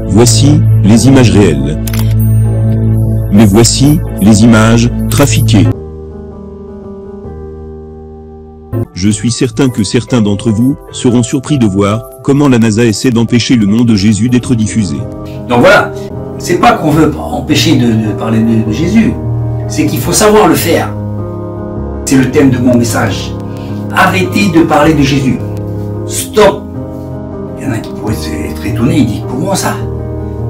Voici les images réelles. Mais voici les images trafiquées. Je suis certain que certains d'entre vous seront surpris de voir comment la NASA essaie d'empêcher le nom de Jésus d'être diffusé. Donc voilà, c'est pas qu'on veut empêcher de parler de Jésus, c'est qu'il faut savoir le faire. C'est le thème de mon message. Arrêtez de parler de Jésus. Stop. Il y en a qui pourraient être étonnés, ils disent comment ça?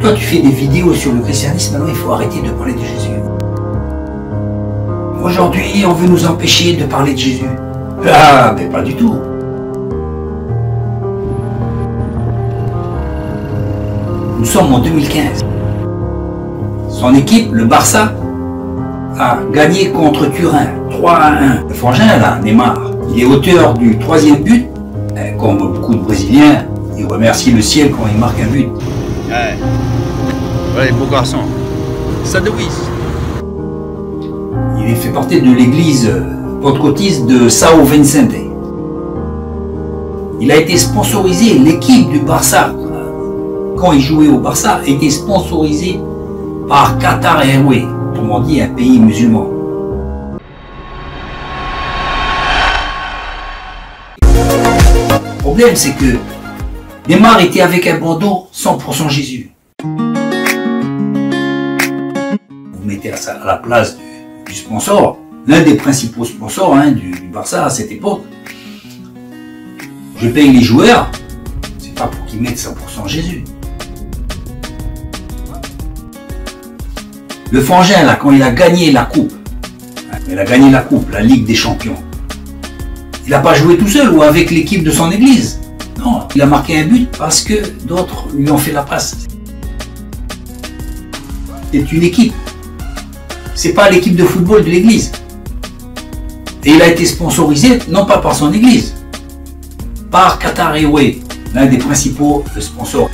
Toi tu fais des vidéos sur le christianisme, alors il faut arrêter de parler de Jésus. Aujourd'hui on veut nous empêcher de parler de Jésus. Ah, mais pas du tout. Nous sommes en 2015. Son équipe, le Barça, a gagné contre Turin, 3-1. Le frangin là, Neymar, il est auteur du 3e but. Comme beaucoup de Brésiliens, il remercie le ciel quand il marque un but. Ouais, beau garçon. Ça de oui. Il est fait partie de l'église pentecôtiste de São Vicente. Il a été sponsorisé, l'équipe du Barça, quand il jouait au Barça, était sponsorisée par Qatar Airways, autrement dit un pays musulman. Le problème c'est que Neymar était avec un bandeau 100% Jésus. Vous mettez à la place du sponsor, l'un des principaux sponsors du Barça à cette époque. Je paye les joueurs, c'est pas pour qu'ils mettent 100% Jésus. Le frangin là, quand il a gagné la coupe, la Ligue des Champions, il n'a pas joué tout seul ou avec l'équipe de son église. Non, il a marqué un but parce que d'autres lui ont fait la passe. C'est une équipe. C'est pas l'équipe de football de l'église. Et il a été sponsorisé, non pas par son église, par Qatar Airways, l'un des principaux sponsors.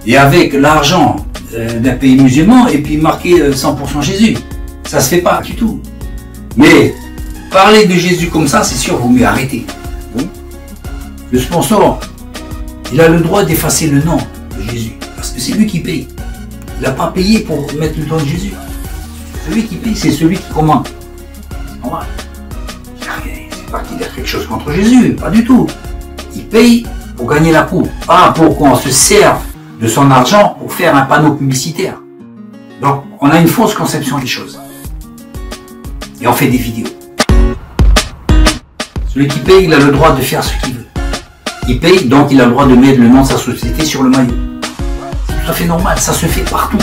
Et avec l'argent d'un pays musulman, et puis marqué 100% Jésus. Ça se fait pas du tout. Mais parler de Jésus comme ça, c'est sûr, vaut mieux arrêter. Le sponsor, il a le droit d'effacer le nom de Jésus, parce que c'est lui qui paye. Il n'a pas payé pour mettre le nom de Jésus. Celui qui paye, c'est celui qui commande. C'est pas qu'il a quelque chose contre Jésus, pas du tout. Il paye pour gagner la coupe, pas pour qu'on se serve de son argent pour faire un panneau publicitaire. Donc, on a une fausse conception des choses. Et on fait des vidéos. Celui qui paye, il a le droit de faire ce qu'il veut. Il paye, donc il a le droit de mettre le nom de sa société sur le maillot. C'est tout à fait normal, ça se fait partout.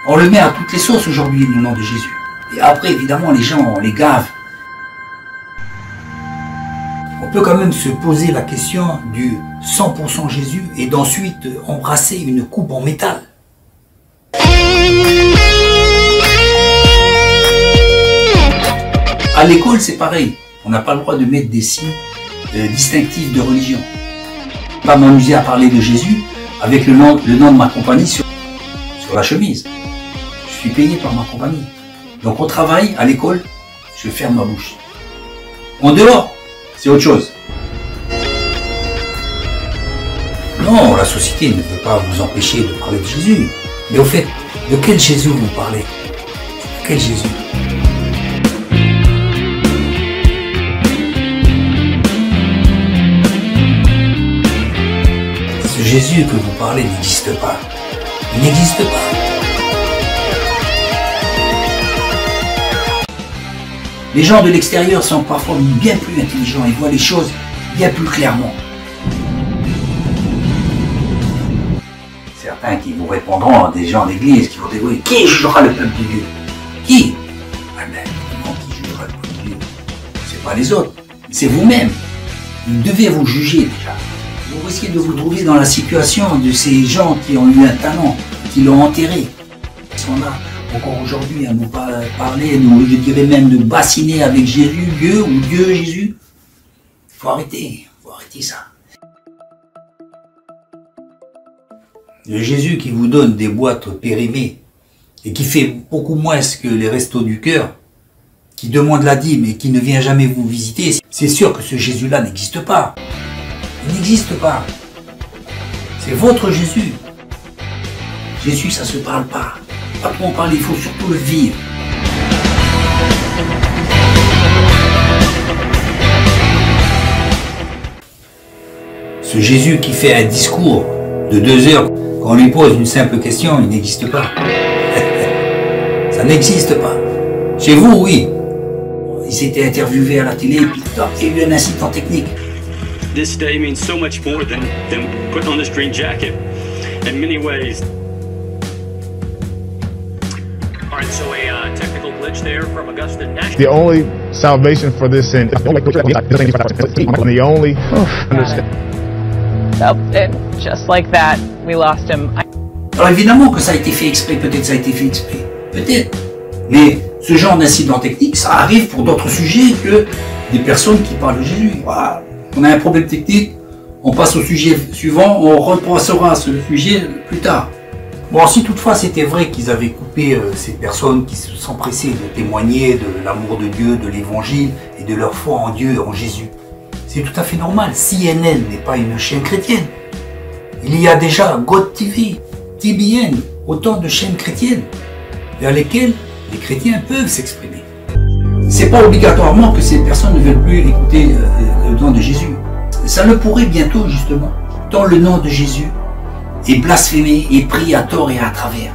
On le met à toutes les sauces aujourd'hui, le nom de Jésus. Et après, évidemment, les gens, on les gave. On peut quand même se poser la question du 100% Jésus et d'ensuite embrasser une coupe en métal. À l'école, c'est pareil. On n'a pas le droit de mettre des signes distinctifs de religion. Pas m'amuser à parler de Jésus avec le nom de ma compagnie sur la chemise. Je suis payé par ma compagnie. Donc au travail, à l'école, je ferme ma bouche. En dehors, c'est autre chose. Non, la société ne peut pas vous empêcher de parler de Jésus. Mais au fait, de quel Jésus vous parlez? De quel Jésus? Ce Jésus que vous parlez n'existe pas. Il n'existe pas. Les gens de l'extérieur sont parfois bien plus intelligents et voient les choses bien plus clairement. Certains qui vous répondront, des gens d'église qui vont dire oui, qui jugera le peuple de Dieu? Qui? Ah ben, non, qui jugera le peuple de Dieu? C'est pas les autres, c'est vous-même. Vous devez vous juger déjà. Vous risquez de vous trouver dans la situation de ces gens qui ont eu un talent, qui l'ont enterré. Ils sont là. Encore aujourd'hui, à nous parler, je dirais même de bassiner avec Jésus, Dieu ou Dieu, Jésus. Faut arrêter ça. Le Jésus qui vous donne des boîtes périmées et qui fait beaucoup moins que les restos du cœur, qui demande la dîme et qui ne vient jamais vous visiter, c'est sûr que ce Jésus-là n'existe pas. Il n'existe pas. C'est votre Jésus. Jésus, ça se parle pas. Pas trop en parler, il faut surtout le vivre. Ce Jésus qui fait un discours de 2 heures, quand on lui pose une simple question, il n'existe pas. Ça n'existe pas. Chez vous, oui. Il s'était interviewé à la télé, puis il y a eu un incident technique. This day means so much more than putting on this green jacket. In many ways. All right, so a technical glitch there from Augusta National. The only salvation for this sin is the only understand. And just like that, we lost him. Alors évidemment que ça a été fait exprès, peut-être ça a été fait exprès, peut-être. Mais ce genre d'incident technique, ça arrive pour d'autres sujets que des personnes qui parlent de Jésus. Voilà. On a un problème technique, on passe au sujet suivant, on repassera ce sujet plus tard. Bon, si toutefois c'était vrai qu'ils avaient coupé ces personnes qui se sont pressées de témoigner de l'amour de Dieu, de l'évangile et de leur foi en Dieu, en Jésus, c'est tout à fait normal. CNN n'est pas une chaîne chrétienne. Il y a déjà God TV, TBN, autant de chaînes chrétiennes vers lesquelles les chrétiens peuvent s'exprimer. C'est pas obligatoirement que ces personnes ne veulent plus écouter le nom de Jésus. Ça le pourrait bientôt, justement, tant le nom de Jésus est blasphémé et pris à tort et à travers.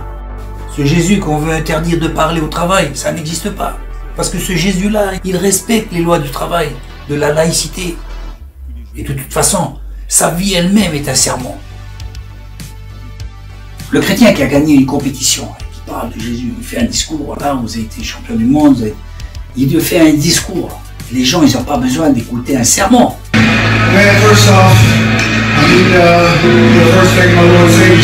Ce Jésus qu'on veut interdire de parler au travail, ça n'existe pas. Parce que ce Jésus-là, il respecte les lois du travail, de la laïcité. Et de toute façon, sa vie elle-même est un sermon. Le chrétien qui a gagné une compétition, qui parle de Jésus, il fait un discours, voilà, vous avez été champion du monde, il fait un discours. Les gens, ils n'ont pas besoin d'écouter un sermon. First off, I need the first thing my Lord said,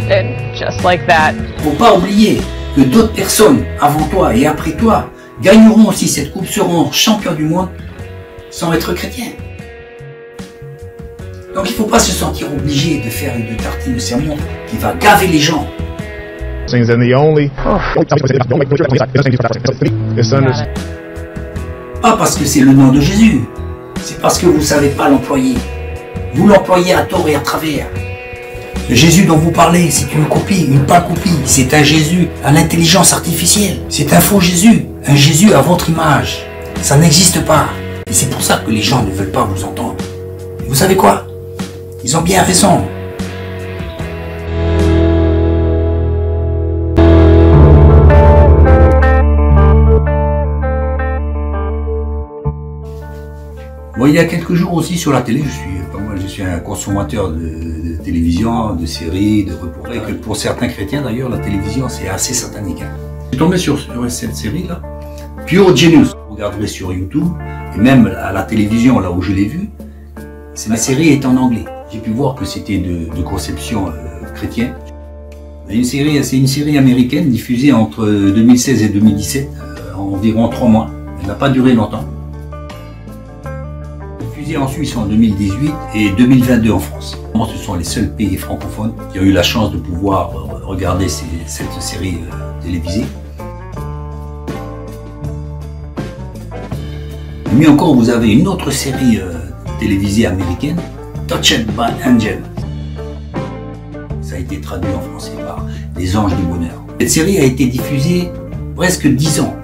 And just like that. Faut pas oublier que d'autres personnes avant toi et après toi gagneront aussi cette coupe, seront champions du monde sans être chrétiens. Donc il ne faut pas se sentir obligé de faire une tartine de sermon qui va gaver les gens. Pas parce que c'est le nom de Jésus, c'est parce que vous ne savez pas l'employer. Vous l'employez à tort et à travers. Le Jésus dont vous parlez, c'est une copie, une pas copie. C'est un Jésus à l'intelligence artificielle. C'est un faux Jésus, un Jésus à votre image. Ça n'existe pas. Et c'est pour ça que les gens ne veulent pas vous entendre. Et vous savez quoi? Ils ont bien raison. Bon, il y a quelques jours aussi sur la télé, je suis un consommateur de télévision, de séries, de reportages. Que pour certains chrétiens d'ailleurs, la télévision c'est assez satanique. Je suis tombé sur cette série là, Pure Genius. Vous regarderez sur YouTube et même à la télévision là où je l'ai vue, la série est en anglais. J'ai pu voir que c'était de conception chrétienne. C'est une série américaine diffusée entre 2016 et 2017, environ 3 mois. Elle n'a pas duré longtemps. Diffusée en Suisse en 2018 et 2022 en France. Ce sont les seuls pays francophones qui ont eu la chance de pouvoir regarder cette série télévisée. Mieux encore, vous avez une autre série télévisée américaine, Touched by Angel. Ça a été traduit en français par Les Anges du Bonheur. Cette série a été diffusée presque 10 ans.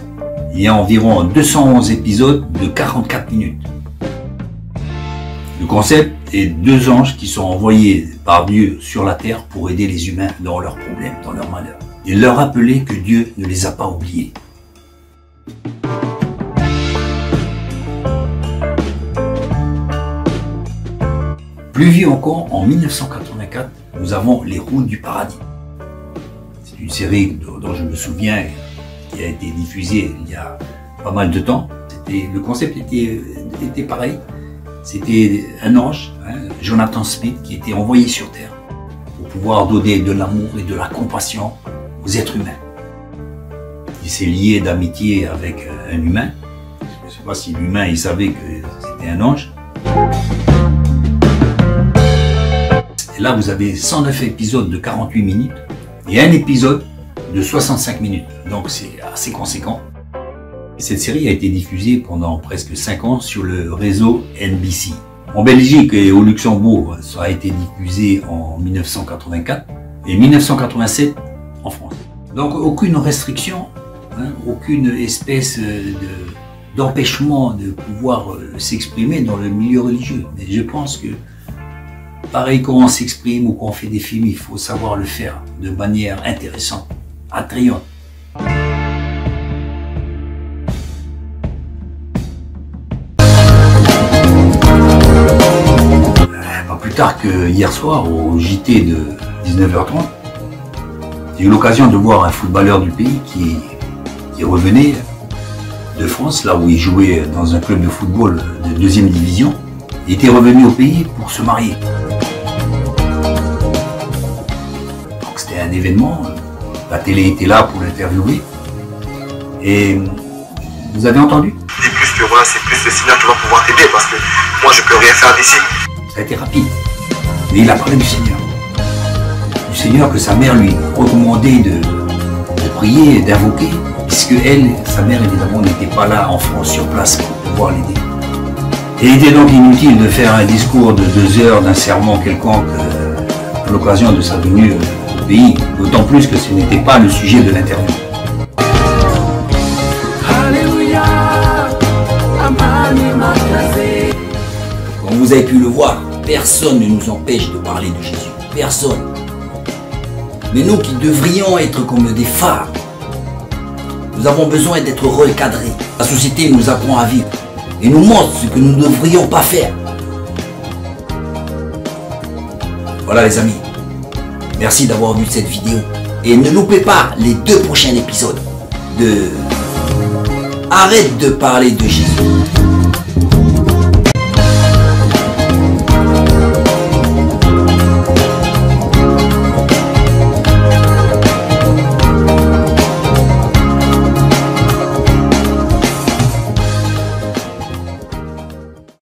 Il y a environ 211 épisodes de 44 minutes. Le concept est 2 anges qui sont envoyés par Dieu sur la terre pour aider les humains dans leurs problèmes, dans leurs malheurs. Et leur rappeler que Dieu ne les a pas oubliés. Plus vieux encore, en 1984, nous avons Les Routes du Paradis. C'est une série dont je me souviens, qui a été diffusée il y a pas mal de temps. Le concept était pareil. C'était un ange, Jonathan Smith, qui était envoyé sur Terre pour pouvoir donner de l'amour et de la compassion aux êtres humains. Il s'est lié d'amitié avec un humain. Je ne sais pas si l'humain il savait que c'était un ange. Et là, vous avez 109 épisodes de 48 minutes et un épisode de 65 minutes. Donc c'est assez conséquent. Cette série a été diffusée pendant presque 5 ans sur le réseau NBC. En Belgique et au Luxembourg, ça a été diffusé en 1984 et 1987 en France. Donc aucune restriction, hein, aucune espèce d'empêchement de pouvoir s'exprimer dans le milieu religieux. Mais je pense que pareil quand on s'exprime ou qu'on fait des films, il faut savoir le faire de manière intéressante, attrayante. Pas plus tard que hier soir au JT de 19h30, j'ai eu l'occasion de voir un footballeur du pays qui revenait de France, là où il jouait dans un club de football de 2e division. Il était revenu au pays pour se marier. Donc c'était un événement, la télé était là pour l'interviewer. Et vous avez entendu? C'est plus que voilà, c'est plus le Seigneur qui va pouvoir t'aider parce que moi je peux rien faire d'ici. Ça a été rapide, mais il a parlé du Seigneur. Du Seigneur que sa mère lui recommandait de prier, d'invoquer, puisque elle, sa mère évidemment n'était pas là en France sur place pour pouvoir l'aider. Et il était donc inutile de faire un discours de 2 heures d'un sermon quelconque à l'occasion de sa venue au pays, d'autant plus que ce n'était pas le sujet de l'interview. Comme vous avez pu le voir, personne ne nous empêche de parler de Jésus. Personne. Mais nous qui devrions être comme des phares, nous avons besoin d'être recadrés. La société nous apprend à vivre et nous montre ce que nous ne devrions pas faire. Voilà les amis, merci d'avoir vu cette vidéo et ne loupez pas les 2 prochains épisodes de Arrête de parler de Jésus.